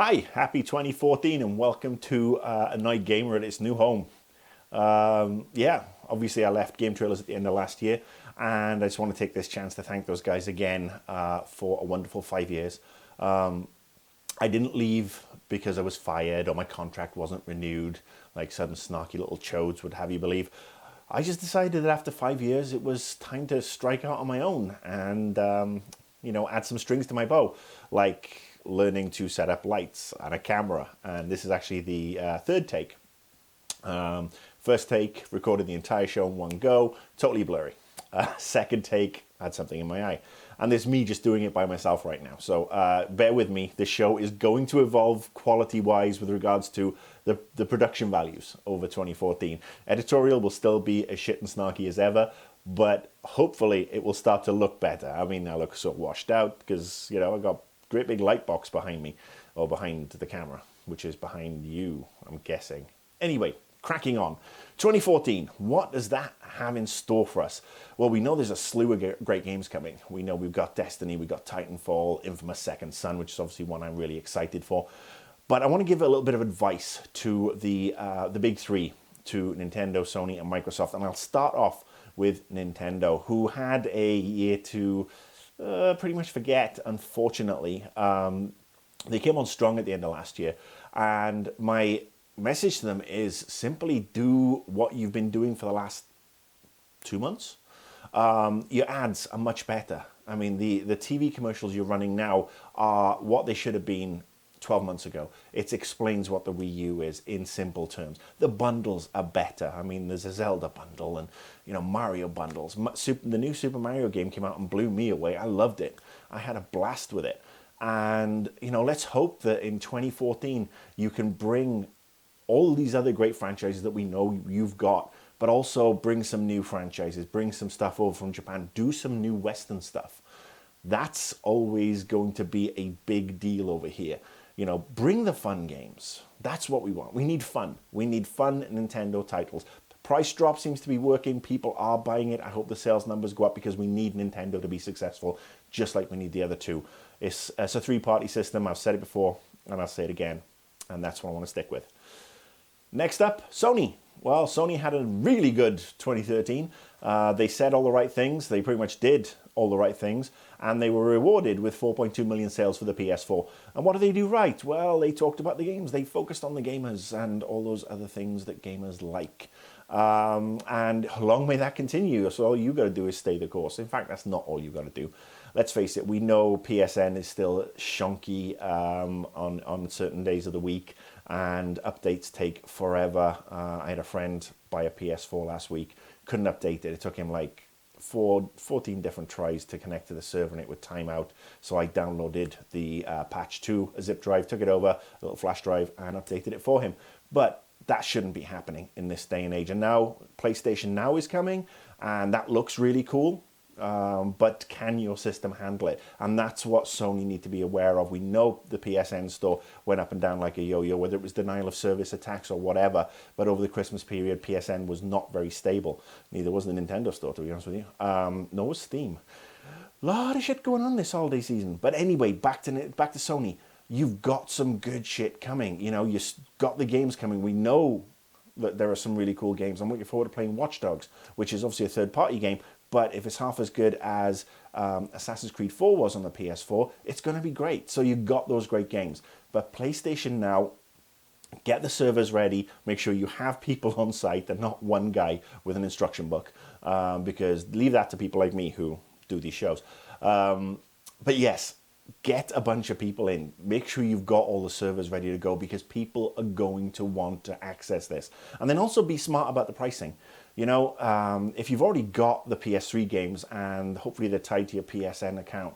Hi, happy 2014 and welcome to Annoyed Gamer at its new home. Yeah, obviously I left Game Trailers at the end of last year, and I just want to take this chance to thank those guys again for a wonderful 5 years. I didn't leave because I was fired or my contract wasn't renewed, like some snarky little chodes would have you believe. I just decided that after 5 years it was time to strike out on my own and, add some strings to my bow, like learning to set up lights and a camera. And this is actually the third take. First take, recorded the entire show in one go, totally blurry. Second take, had something in my eye. And there's me just doing it by myself right now. So bear with me. This show is going to evolve quality-wise with regards to the production values over 2014. Editorial will still be as shit and snarky as ever, but hopefully it will start to look better. I mean, I look so washed out because, I got great big light box behind me, or behind the camera, which is behind you, I'm guessing. Anyway, cracking on. 2014, what does that have in store for us? Well, we know there's a slew of great games coming. We know we've got Destiny, we've got Titanfall, Infamous Second Son, which is obviously one I'm really excited for. But I want to give a little bit of advice to the big three, to Nintendo, Sony, and Microsoft. And I'll start off with Nintendo, who had a year to pretty much forget, unfortunately. They came on strong at the end of last year, and my message to them is simply do what you've been doing for the last 2 months. Your ads are much better. I mean, the TV commercials you're running now are what they should have been 12 months ago. It explains what the Wii U is in simple terms. The bundles are better. I mean, there's a Zelda bundle and, Mario bundles. The new Super Mario game came out and blew me away. I loved it. I had a blast with it. And, let's hope that in 2014 you can bring all these other great franchises that we know you've got, but also bring some new franchises, bring some stuff over from Japan, do some new Western stuff. That's always going to be a big deal over here. Bring the fun games. That's what we want. We need fun. We need fun Nintendo titles. Price drop seems to be working. People are buying it. I hope the sales numbers go up because we need Nintendo to be successful, just like we need the other two. It's a three-party system. I've said it before, and I'll say it again. And that's what I want to stick with. Next up, Sony. Well, Sony had a really good 2013. They said all the right things. They pretty much did all the right things. And they were rewarded with 4.2 million sales for the PS4. And what did they do right? Well, they talked about the games. They focused on the gamers and all those other things that gamers like. And long may that continue. So all you got to do is stay the course. In fact, that's not all you got to do. Let's face it, we know PSN is still shonky on certain days of the week, and updates take forever. I had a friend buy a PS4 last week, couldn't update it. It took him like 14 different tries to connect to the server, and it would time out. So I downloaded the patch to a zip drive, took it over, a little flash drive, and updated it for him. But that shouldn't be happening in this day and age. And now PlayStation Now is coming, and that looks really cool. But can your system handle it? And that's what Sony need to be aware of. We know the PSN store went up and down like a yo-yo, whether it was denial of service attacks or whatever. But over the Christmas period, PSN was not very stable. Neither was the Nintendo store, to be honest with you. Nor was Steam. A lot of shit going on this holiday season. But anyway, back to Sony. You've got some good shit coming. You've got the games coming. We know that there are some really cool games. I'm looking forward to playing Watch Dogs, which is obviously a third-party game. But if it's half as good as Assassin's Creed 4 was on the PS4, it's going to be great. So you've got those great games. But PlayStation Now, get the servers ready. Make sure you have people on site and not one guy with an instruction book. Because leave that to people like me who do these shows. But yes, get a bunch of people in. Make sure you've got all the servers ready to go because people are going to want to access this. And then also be smart about the pricing. If you've already got the PS3 games and hopefully they're tied to your PSN account,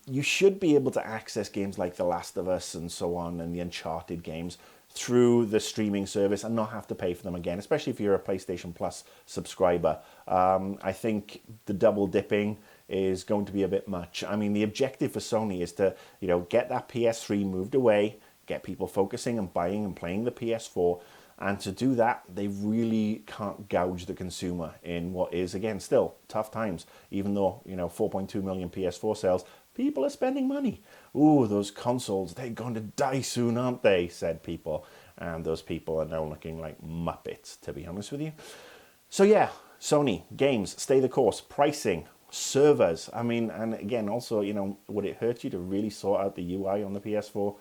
you should be able to access games like The Last of Us and so on and the Uncharted games through the streaming service and not have to pay for them again, especially if you're a PlayStation Plus subscriber. I think the double dipping is going to be a bit much. I mean, the objective for Sony is to, get that PS3 moved away, get people focusing and buying and playing the PS4, And to do that, they really can't gouge the consumer in what is, again, still tough times. Even though, 4.2 million PS4 sales, people are spending money. Ooh, those consoles, they're going to die soon, aren't they? Said people. And those people are now looking like Muppets, to be honest with you. So yeah, Sony, games, stay the course, pricing, servers. I mean, and again, also, would it hurt you to really sort out the UI on the PS4?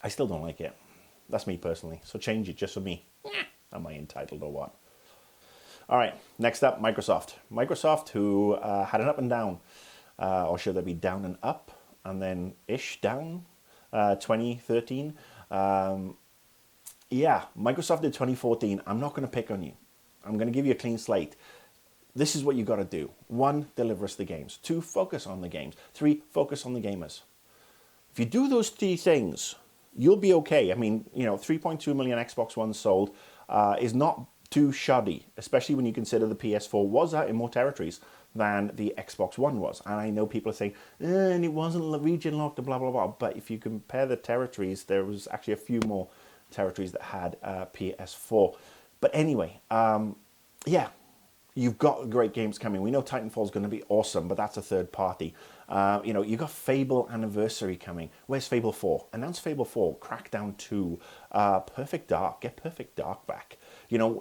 I still don't like it. That's me personally. So change it just for me. Am I entitled or what? All right, next up, Microsoft. Microsoft, who had an up and down, or should there be down and up, and then ish down, 2013. Yeah, Microsoft did 2014. I'm not going to pick on you. I'm going to give you a clean slate. This is what you got to do. 1, deliver us the games. 2, focus on the games. 3, focus on the gamers. If you do those 3 things, you'll be okay. I mean, 3.2 million Xbox One sold is not too shoddy, especially when you consider the PS4 was out in more territories than the Xbox One was. And I know people are saying, and it wasn't region locked, blah, blah, blah. But if you compare the territories, there was actually a few more territories that had PS4. But anyway, yeah, you've got great games coming. We know Titanfall is going to be awesome, but that's a third party. You've got Fable Anniversary coming. Where's Fable 4? Announce Fable 4, Crackdown 2, Perfect Dark. Get Perfect Dark back.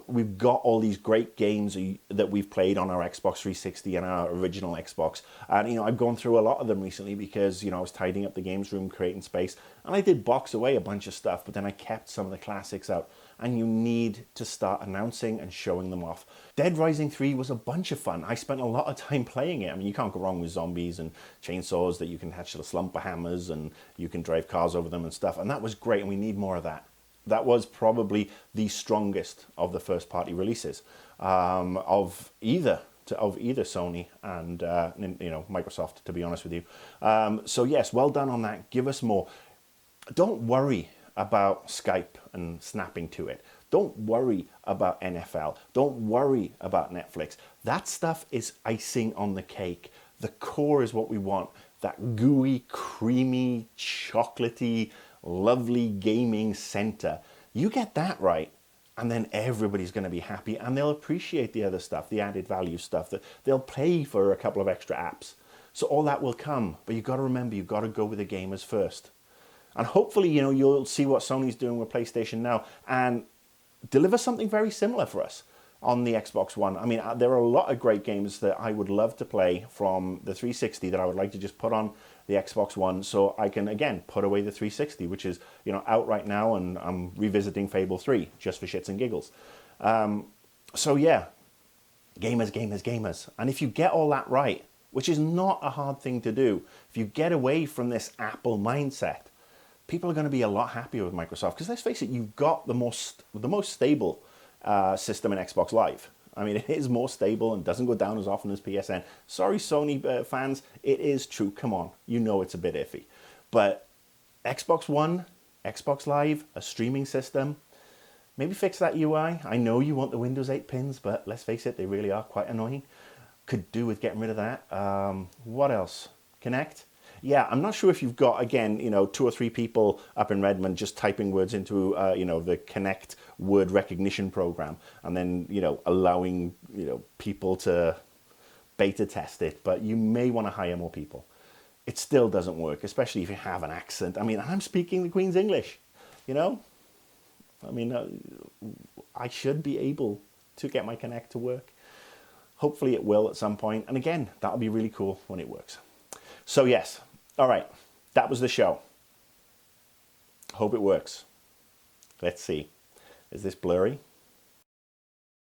We've got all these great games that we've played on our Xbox 360 and our original Xbox. And, I've gone through a lot of them recently because, I was tidying up the games room, creating space. And I did box away a bunch of stuff, but then I kept some of the classics out. And you need to start announcing and showing them off. Dead Rising 3 was a bunch of fun. I spent a lot of time playing it. I mean, you can't go wrong with zombies and chainsaws that you can attach to the slumper hammers and you can drive cars over them and stuff. And that was great, and we need more of that. That was probably the strongest of the first-party releases of either Sony and Microsoft, to be honest with you. So yes, well done on that. Give us more. Don't worry about Skype and snapping to it. Don't worry about NFL. Don't worry about Netflix. That stuff is icing on the cake. The core is what we want. That gooey, creamy, chocolatey, lovely gaming center. You get that right, and then everybody's going to be happy, and they'll appreciate the other stuff, the added value stuff, that they'll pay for a couple of extra apps. So all that will come, but you've got to remember, you've got to go with the gamers first. And hopefully, you'll see what Sony's doing with PlayStation Now and deliver something very similar for us on the Xbox One. I mean, there are a lot of great games that I would love to play from the 360 that I would like to just put on the Xbox One so I can, again, put away the 360, which is, out right now, and I'm revisiting Fable 3 just for shits and giggles. So yeah, gamers, gamers, gamers. And if you get all that right, which is not a hard thing to do, if you get away from this Apple mindset, people are going to be a lot happier with Microsoft, because let's face it, you've got the most stable system in Xbox Live. I mean, it is more stable and doesn't go down as often as PSN. Sorry, Sony fans, it is true. Come on, it's a bit iffy. But Xbox One, Xbox Live, a streaming system, maybe fix that UI. I know you want the Windows 8 pins, but let's face it, they really are quite annoying. Could do with getting rid of that. What else? Connect? Yeah, I'm not sure if you've got, again, 2 or 3 people up in Redmond just typing words into, the Connect word recognition program, and then, allowing, people to beta test it. But you may want to hire more people. It still doesn't work, especially if you have an accent. I mean, I'm speaking the Queen's English, I mean, I should be able to get my Connect to work. Hopefully it will at some point. And again, that'll be really cool when it works. So yes, all right, that was the show. Hope it works. Let's see. Is this blurry?